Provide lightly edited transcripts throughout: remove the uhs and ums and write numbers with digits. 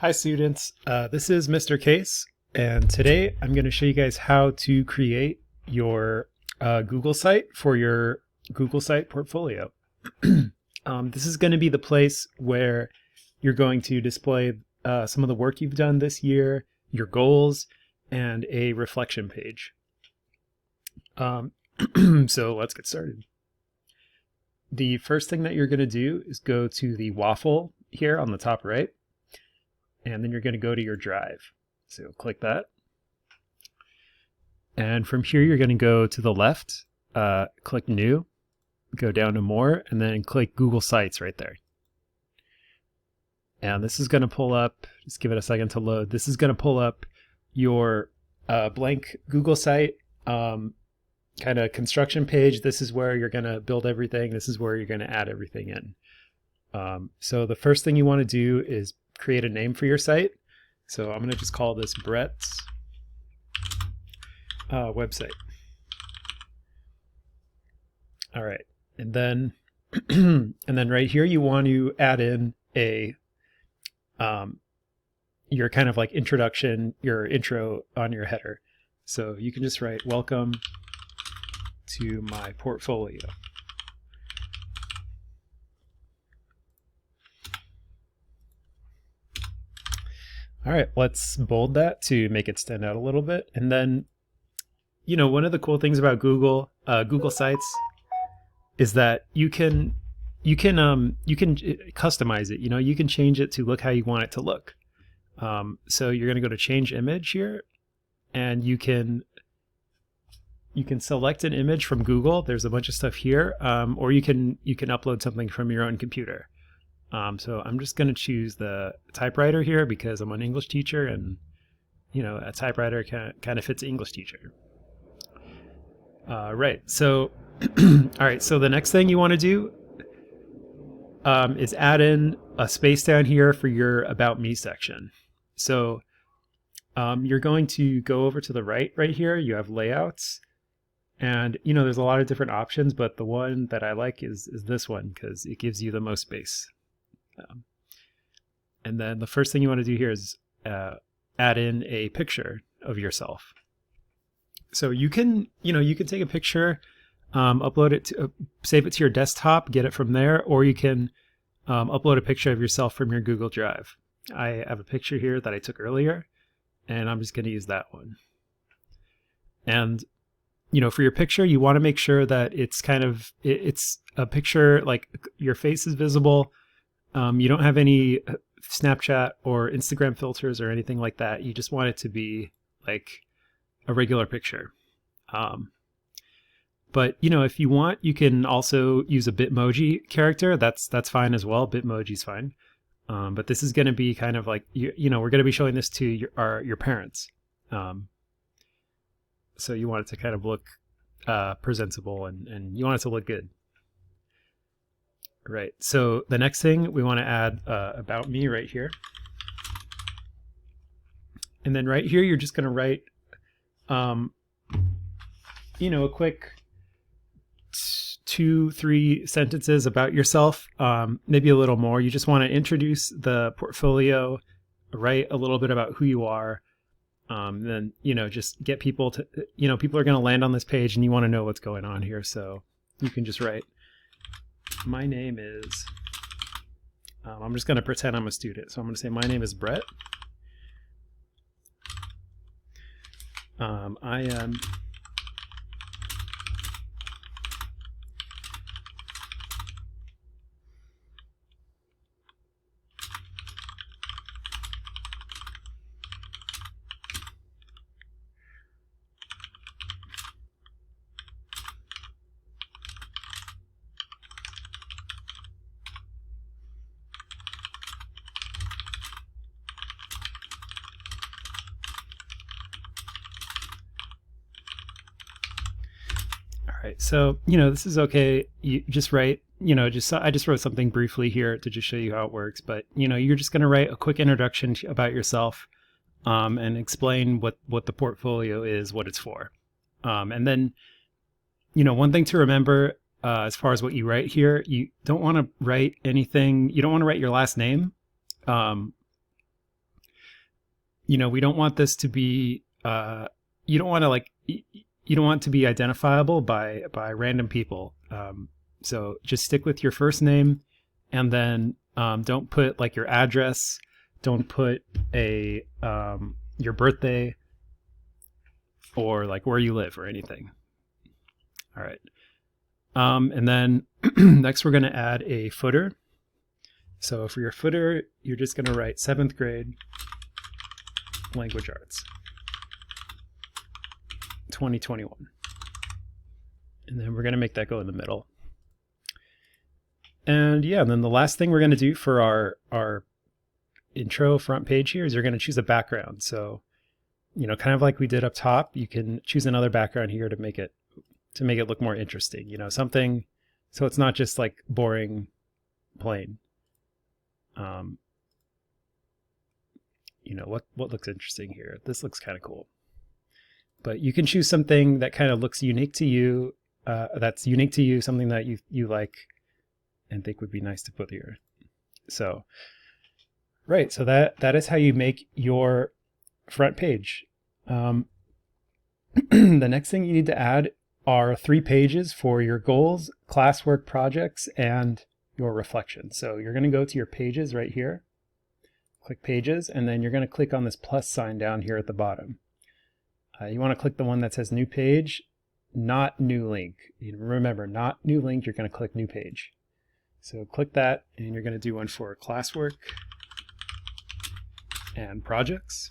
Hi students, this is Mr. Case, and today I'm going to show you guys how to create your Google site for your Google site portfolio. This is going to be the place where you're going to display some of the work you've done this year, your goals, and a reflection page. So let's get started. The first thing that you're going to do is go to the waffle here on the top right. And then you're going to go to your drive. So click that. And from here, you're going to go to the left, click New, go down to More, and then click Google Sites right there. And this is going to pull up, just give it a second to load. This is going to pull up your blank Google site kind of construction page. This is where you're going to build everything. This is where you're going to add everything in. So the first thing you want to do is create a name for your site. So I'm going to just call this Brett's website. All right. And then, and then right here, you want to add in a, your kind of like introduction, your intro on your header. So you can just write, "Welcome to my portfolio." All right, let's bold that to make it stand out a little bit. And then, you know, one of the cool things about Google Sites is that you can customize it. You know, you can change it to look how you want it to look. So you're going to go to Change Image here, and you can select an image from Google. There's a bunch of stuff here, or you can upload something from your own computer. So I'm just going to choose the typewriter here because I'm an English teacher, and you know, a typewriter kind of fits an English teacher. Right. So, all right. So the next thing you want to do is add in a space down here for your About Me section. So you're going to go over to the right here. You have layouts, and you know, there's a lot of different options, but the one that I like is this one because it gives you the most space. And then the first thing you want to do here is add in a picture of yourself. So you can take a picture, upload it to, save it to your desktop, get it from there, or you can upload a picture of yourself from your Google Drive. I have a picture here that I took earlier, and I'm just going to use that one. And you know, for your picture, you want to make sure that it's it's a picture like your face is visible. You don't have any Snapchat or Instagram filters or anything like that. You just want it to be like a regular picture. But you know, if you want, you can also use a Bitmoji character. That's fine as well. Bitmoji's fine. But this is going to be kind of like you know, we're going to be showing this to your parents. So you want it to kind of look presentable, and you want it to look good. Right. So the next thing we want to add About Me right here. And then right here, you're just going to write, you know, a quick 2-3 sentences about yourself, maybe a little more. You just want to introduce the portfolio, write a little bit about who you are. Then, you know, just get people to, you know, people are going to land on this page and you want to know what's going on here. So you can just write, "My name is," I'm just going to pretend I'm a student. So I'm going to say, "My name is Brett. I am Right. So, you know, this is okay. You just write, you know, I just wrote something briefly here to just show you how it works. But, you know, you're just going to write a quick introduction about yourself and explain what the portfolio is, what it's for. And then, you know, one thing to remember as far as what you write here, you don't want to write anything. You don't want to write your last name. we don't want this to be, you don't want to you don't want to be identifiable by random people. So just stick with your first name, and then don't put like your address, don't put your birthday or like where you live or anything. All right. And then next we're going to add a footer. So for your footer, you're just going to write 7th grade language arts 2021. And then we're going to make that go in the middle. And yeah, and then the last thing we're going to do for our intro front page here is you're going to choose a background. So, kind of like we did up top, you can choose another background here to make it look more interesting, something, so it's not just like boring plain. What looks interesting here? This looks kind of cool. But you can choose something that kind of looks unique to you, something that you like and think would be nice to put here. So, right, so that is how you make your front page. The next thing you need to add are 3 pages for your goals, classwork projects, and your reflection. So you're going to go to your pages right here, click pages, and then you're going to click on this plus sign down here at the bottom. You want to click the one that says new page, not new link. Remember, not new link, you're going to click new page. So click that, and you're going to do one for classwork and projects.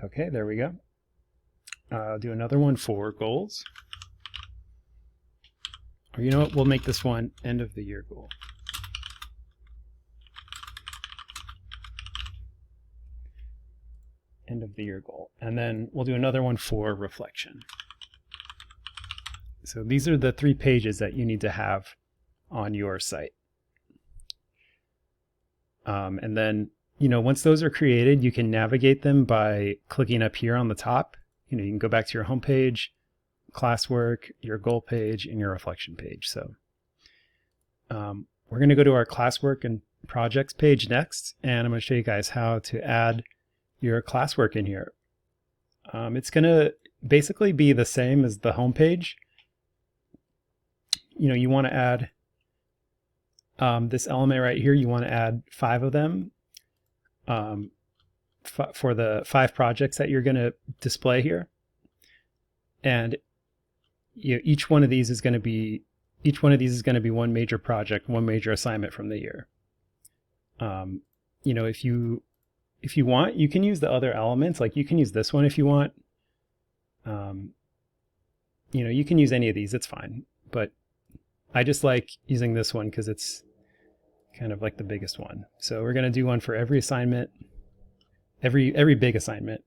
Okay, there we go. Do another one for goals. Or you know what, we'll make this one end of the year goal. End of the year goal. And then we'll do another one for reflection. So these are the 3 pages that you need to have on your site. And then, once those are created, you can navigate them by clicking up here on the top. You can go back to your home page, classwork, your goal page, and your reflection page. So we're going to go to our classwork and projects page next, and I'm going to show you guys how to add your classwork in here. It's going to basically be the same as the home page. You want to add this element right here. You want to add 5 of them for the 5 projects that you're going to display here. And each one of these is going to be one major project, one major assignment from the year. If you want, you can use the other elements. Like you can use this one if you want. You can use any of these, it's fine. But I just like using this one because it's kind of like the biggest one. So we're going to do one for every assignment, every big assignment.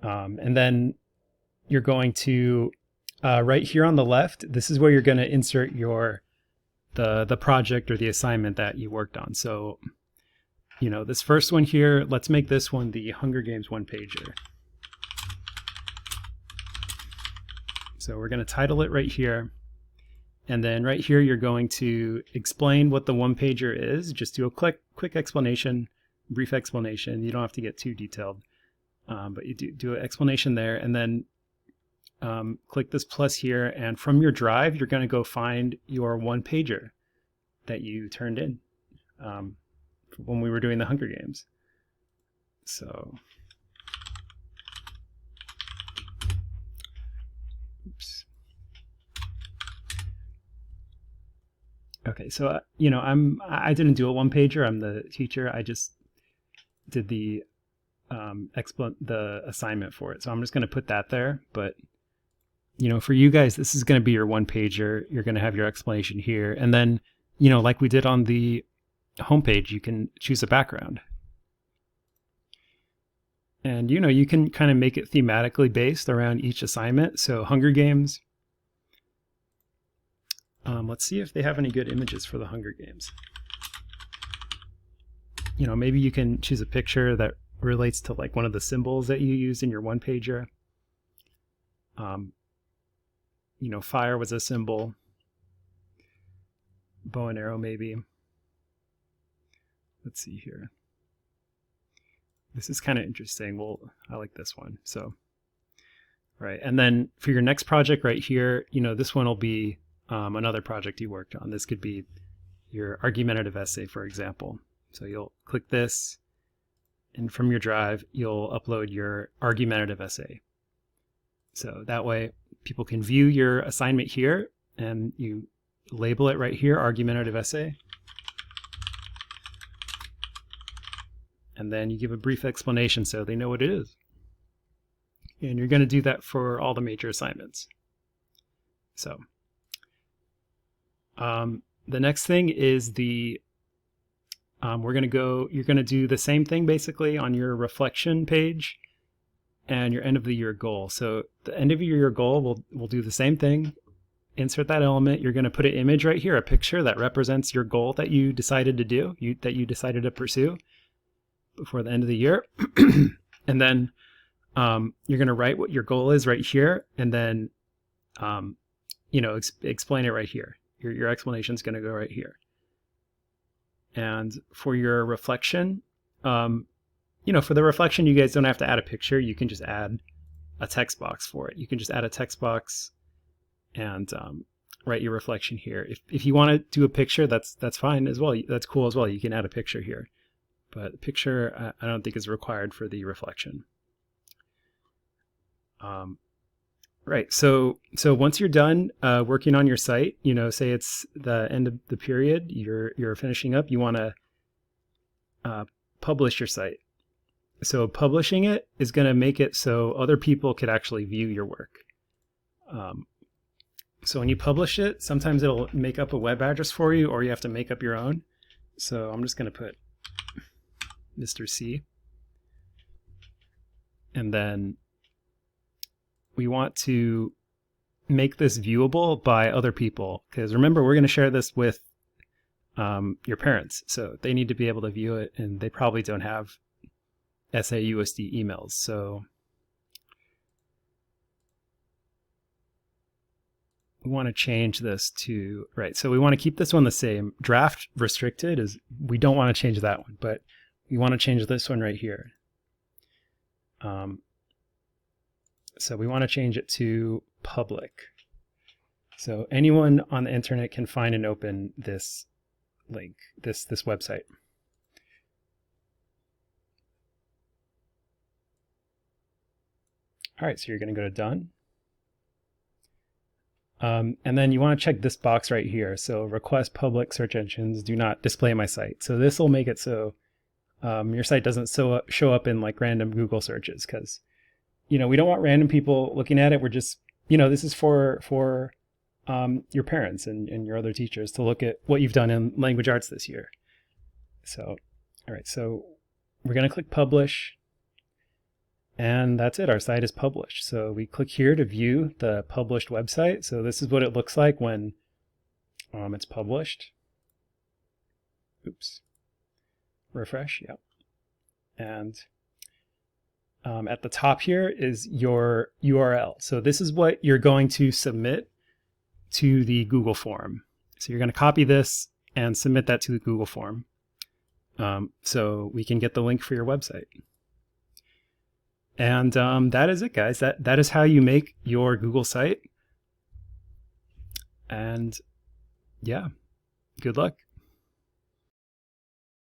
And then you're going to, right here on the left, this is where you're going to insert the project or the assignment that you worked on. So, this first one here, let's make this one the Hunger Games one-pager. So we're going to title it right here. And then right here, you're going to explain what the one-pager is. Just do a quick explanation, brief explanation. You don't have to get too detailed, but you do an explanation there. And then click this plus here. And from your drive, you're going to go find your one-pager that you turned in when we were doing the Hunger Games. So, oops. Okay, so I didn't do a one-pager. I'm the teacher. I just did the assignment for it. So I'm just going to put that there. But for you guys, this is going to be your one-pager. You're going to have your explanation here, and then like we did on the homepage, you can choose a background, and you can kind of make it thematically based around each assignment. So Hunger Games. Let's see if they have any good images for the Hunger Games. Maybe you can choose a picture that relates to like one of the symbols that you use in your one pager. Fire was a symbol. Bow and arrow, maybe. let's see here. This is kind of interesting. Well, I like this one. So, right. And then for your next project right here, this one will be another project you worked on. This could be your argumentative essay, for example. So you'll click this, and from your drive, you'll upload your argumentative essay. So that way people can view your assignment here, and you label it right here, argumentative essay. And then you give a brief explanation so they know what it is. And you're going to do that for all the major assignments. So the next thing is you're going to do the same thing basically on your reflection page and your end of the year goal. So the end of the year goal, we'll do the same thing. Insert that element. You're going to put an image right here, a picture that represents your goal that you decided to do, that you decided to pursue before the end of the year. And then you're going to write what your goal is right here, and then explain it right here. Your explanation is going to go right here. And for your reflection, for the reflection, you guys don't have to add a picture. You can just add a text box for it. You can just add a text box and write your reflection here. If you want to do a picture, that's fine as well. That's cool as well. You can add a picture here. But the picture, I don't think is required for the reflection. Right. So once you're done working on your site, say it's the end of the period, you're finishing up, you want to publish your site. So publishing it is going to make it so other people could actually view your work. So when you publish it, sometimes it'll make up a web address for you, or you have to make up your own. So I'm just going to put Mr. C. And then we want to make this viewable by other people, because remember, we're going to share this with your parents. So they need to be able to view it, and they probably don't have SAUSD emails. So we want to change this to, right, so we want to keep this one the same. Draft restricted is, we don't want to change that one, but we want to change this one right here. So we want to change it to public. So anyone on the internet can find and open this link, this website. All right, so you're going to go to done. And then you want to check this box right here. So request public search engines do not display my site. So this will make it so your site doesn't show up in like random Google searches, because we don't want random people looking at it. We're just, this is for your parents and your other teachers to look at what you've done in language arts this year. So, all right, so we're going to click publish, and that's it. Our site is published. So we click here to view the published website. So this is what it looks like when it's published. Oops. Refresh, yep. And at the top here is your URL. So this is what you're going to submit to the Google form. So you're going to copy this and submit that to the Google form, so we can get the link for your website. And that is it, guys. That is how you make your Google site. And yeah, good luck.